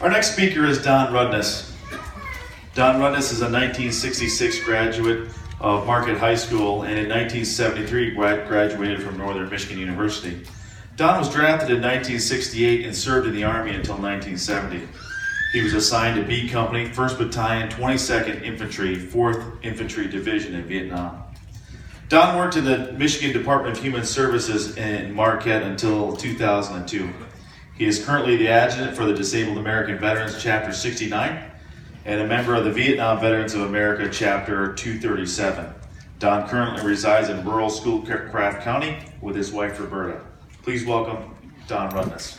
Our next speaker is Don Rudness. Don Rudness is a 1966 graduate of Marquette High School and in 1973 graduated from Northern Michigan University. Don was drafted in 1968 and served in the Army until 1970. He was assigned to B Company, 1st Battalion, 22nd Infantry, 4th Infantry Division in Vietnam. Don worked in the Michigan Department of Human Services in Marquette until 2002. He is currently the adjutant for the Disabled American Veterans Chapter 69 and a member of the Vietnam Veterans of America Chapter 237. Don currently resides in rural Schoolcraft County with his wife Roberta. Please welcome Don Rudness.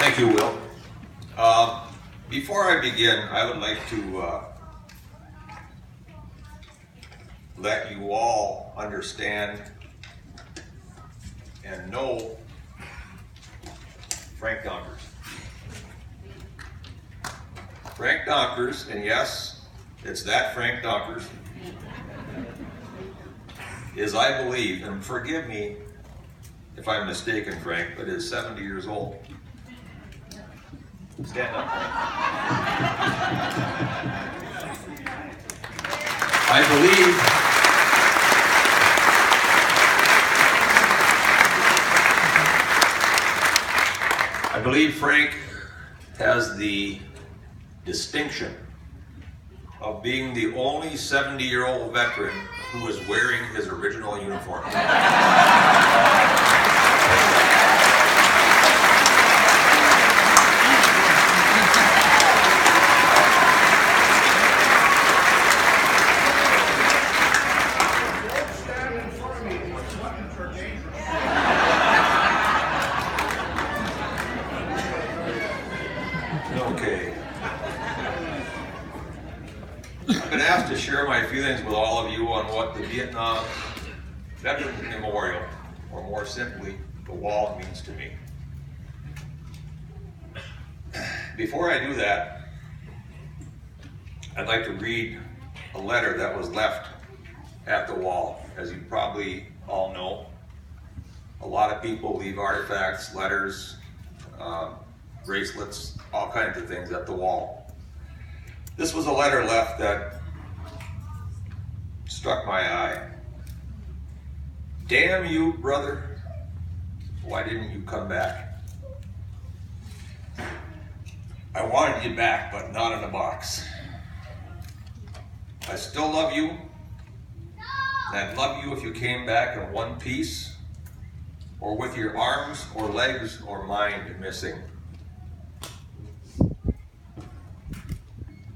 Thank you, Will. Before I begin, I would like to let you all understand and know Frank Donkers. Frank Donkers, and yes, it's that Frank Donkers, is, I believe, and forgive me if I'm mistaken, Frank, but is 70 years old. Stand up. I believe Frank has the distinction of being the only 70-year-old veteran who is wearing his original uniform. Okay. I've been asked to share my feelings with all of you on what the Vietnam Veterans Memorial, or more simply, the wall, means to me. Before I do that, I'd like to read a letter that was left at the wall. As you probably all know, a lot of people leave artifacts, letters, bracelets, all kinds of things at the wall. This was a letter left that struck my eye. Damn you, brother. Why didn't you come back? I wanted you back, but not in a box. I still love you, and I'd love you if you came back in one piece, or with your arms or legs or mind missing.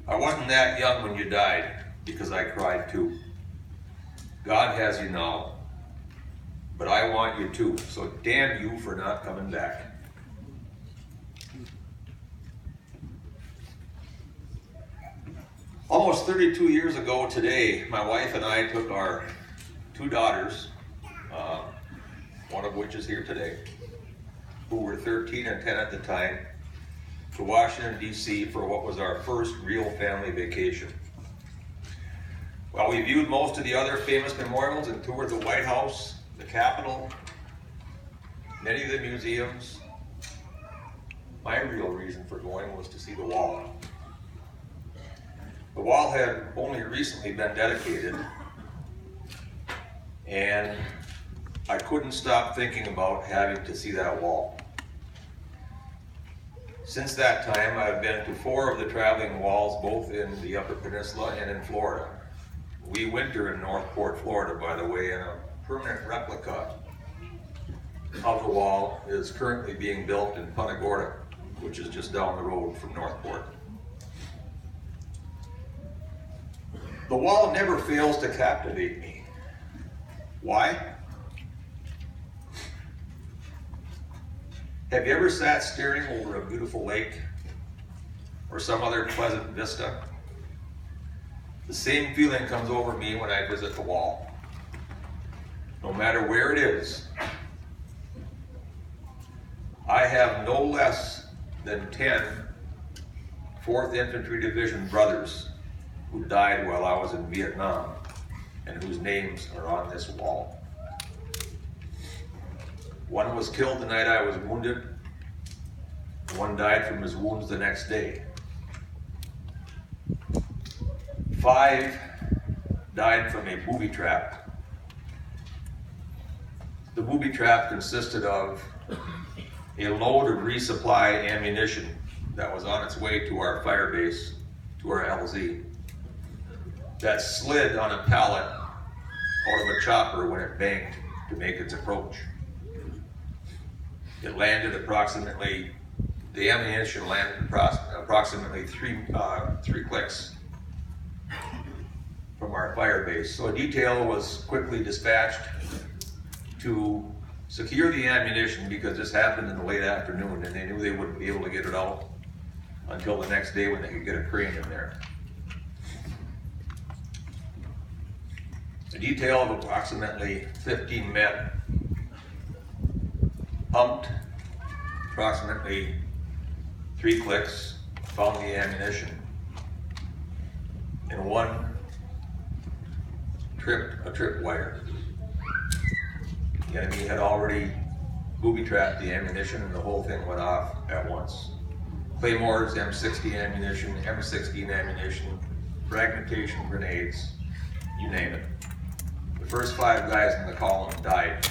I wasn't that young when you died, because I cried too. God has you now, but I want you too, so damn you for not coming back. Almost 32 years ago today, my wife and I took our two daughters, one of which is here today, who were 13 and 10 at the time, to Washington, D.C. for what was our first real family vacation. While we viewed most of the other famous memorials and toured the White House, the Capitol, many of the museums, my real reason for going was to see the wall. The wall had only recently been dedicated, and I couldn't stop thinking about having to see that wall. Since that time, I've been to 4 of the traveling walls, both in the Upper Peninsula and in Florida. We winter in Northport, Florida, by the way, and a permanent replica of the wall is currently being built in Punta Gorda, which is just down the road from Northport. The wall never fails to captivate me. Why? Have you ever sat staring over a beautiful lake or some other pleasant vista? The same feeling comes over me when I visit the wall. No matter where it is, I have no less than 10 4th Infantry Division brothers who died while I was in Vietnam. and whose names are on this wall. One was killed the night I was wounded. One died from his wounds the next day. 5 died from a booby trap. The booby trap consisted of a load of resupply ammunition that was on its way to our fire base, to our LZ, that slid on a pallet out of a chopper when it banked to make its approach. It landed the ammunition landed approximately three clicks from our fire base. So a detail was quickly dispatched to secure the ammunition because this happened in the late afternoon and they knew they wouldn't be able to get it out until the next day when they could get a crane in there. A detail of approximately 15 men pumped approximately 3 clicks, found the ammunition, and one tripped a tripwire. The enemy had already booby-trapped the ammunition and the whole thing went off at once. Claymores, M60 ammunition, M16 ammunition, fragmentation grenades, you name it. The first 5 guys in the column died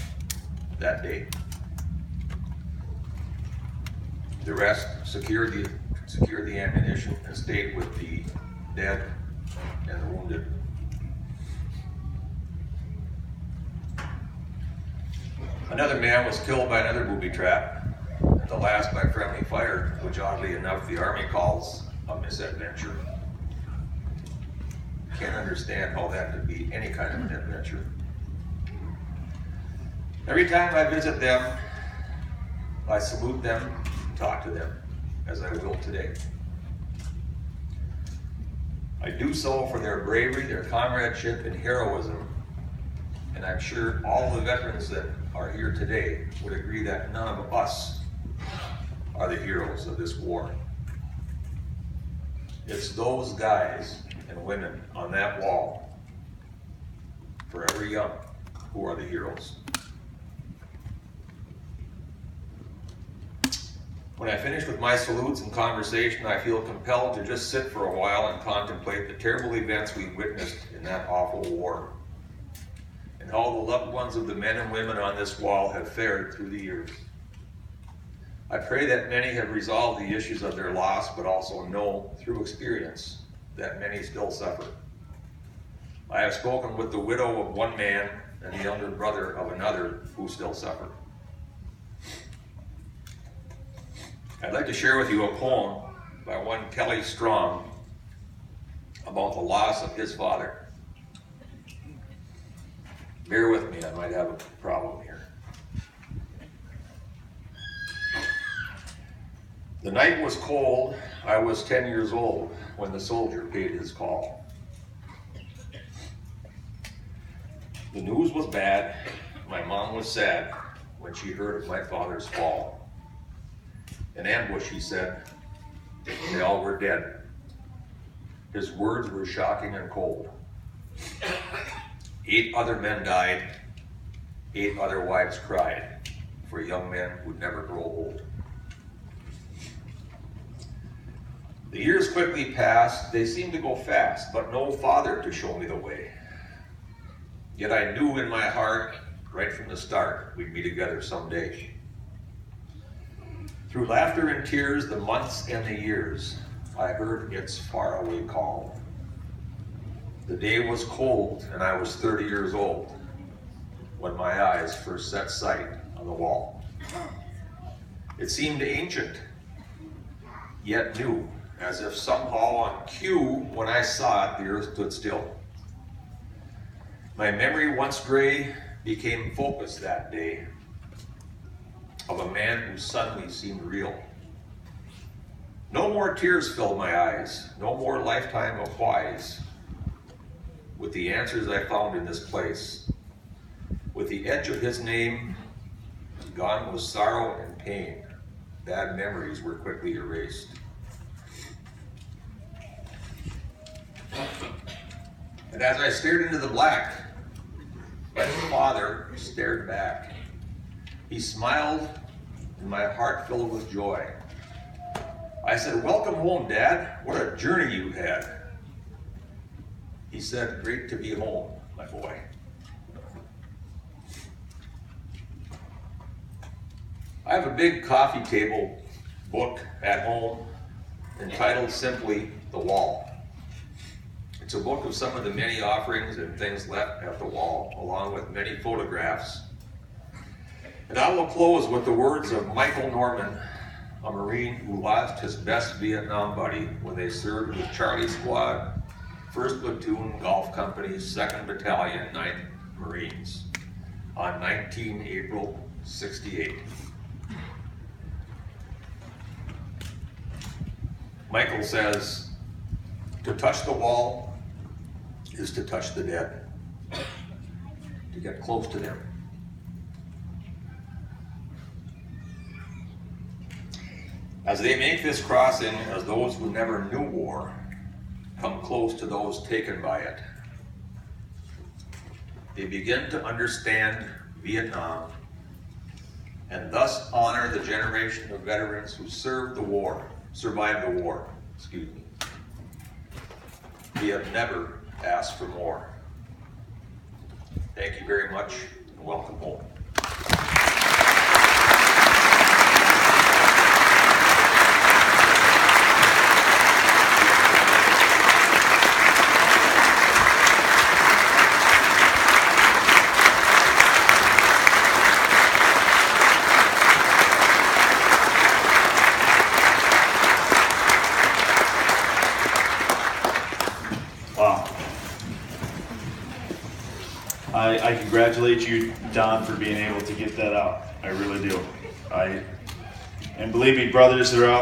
that day. The rest secured the ammunition and stayed with the dead and the wounded. Another man was killed by another booby trap, and the last by friendly fire, which oddly enough the Army calls a misadventure. Can't understand how that could be any kind of an adventure. Every time I visit them, I salute them, talk to them, as I will today. I do so for their bravery, their comradeship, and heroism, and I'm sure all the veterans that are here today would agree that none of us are the heroes of this war. It's those guys and women on that wall, forever young, who are the heroes. When I finish with my salutes and conversation, I feel compelled to just sit for a while and contemplate the terrible events we witnessed in that awful war, and how the loved ones of the men and women on this wall have fared through the years. I pray that many have resolved the issues of their loss, but also know through experience that many still suffer. I have spoken with the widow of one man and the younger brother of another who still suffer. I'd like to share with you a poem by one Kelly Strong about the loss of his father. Bear with me, I might have a problem here. The night was cold. I was 10 years old when the soldier paid his call. The news was bad. My mom was sad when she heard of my father's fall. An ambush, he said. They all were dead. His words were shocking and cold. 8 other men died. 8 other wives cried for young men who'd never grow old. The years quickly passed. They seemed to go fast, but no father to show me the way. Yet I knew in my heart, right from the start, we'd be together someday. Through laughter and tears, the months and the years, I heard its faraway call. The day was cold and I was 30 years old when my eyes first set sight on the wall. It seemed ancient, yet new, as if somehow on cue, when I saw it, the earth stood still. My memory, once gray, became focused that day of a man who suddenly seemed real. No more tears filled my eyes, no more lifetime of whys. With the answers I found in this place, with the edge of his name, gone was sorrow and pain. Bad memories were quickly erased. And as I stared into the black, My father stared back. He smiled, and my heart filled with joy. I said, "Welcome home, Dad. What a journey you've had." He said, "Great to be home, my boy." I have a big coffee table book at home entitled simply "The Wall." It's a book of some of the many offerings and things left at the wall, along with many photographs. And I will close with the words of Michael Norman, a Marine who lost his best Vietnam buddy when they served with Charlie Squad, 1st Platoon Golf Company, 2nd Battalion, 9th Marines, on 19 April 68. Michael says, "To touch the wall is to touch the dead, to get close to them." As they make this crossing, as those who never knew war come close to those taken by it, they begin to understand Vietnam and thus honor the generation of veterans who survived the war. We have never asked for more. Thank you very much, and welcome home. Wow. I congratulate you, Don, for being able to get that out. I really do. And believe me, brothers that are out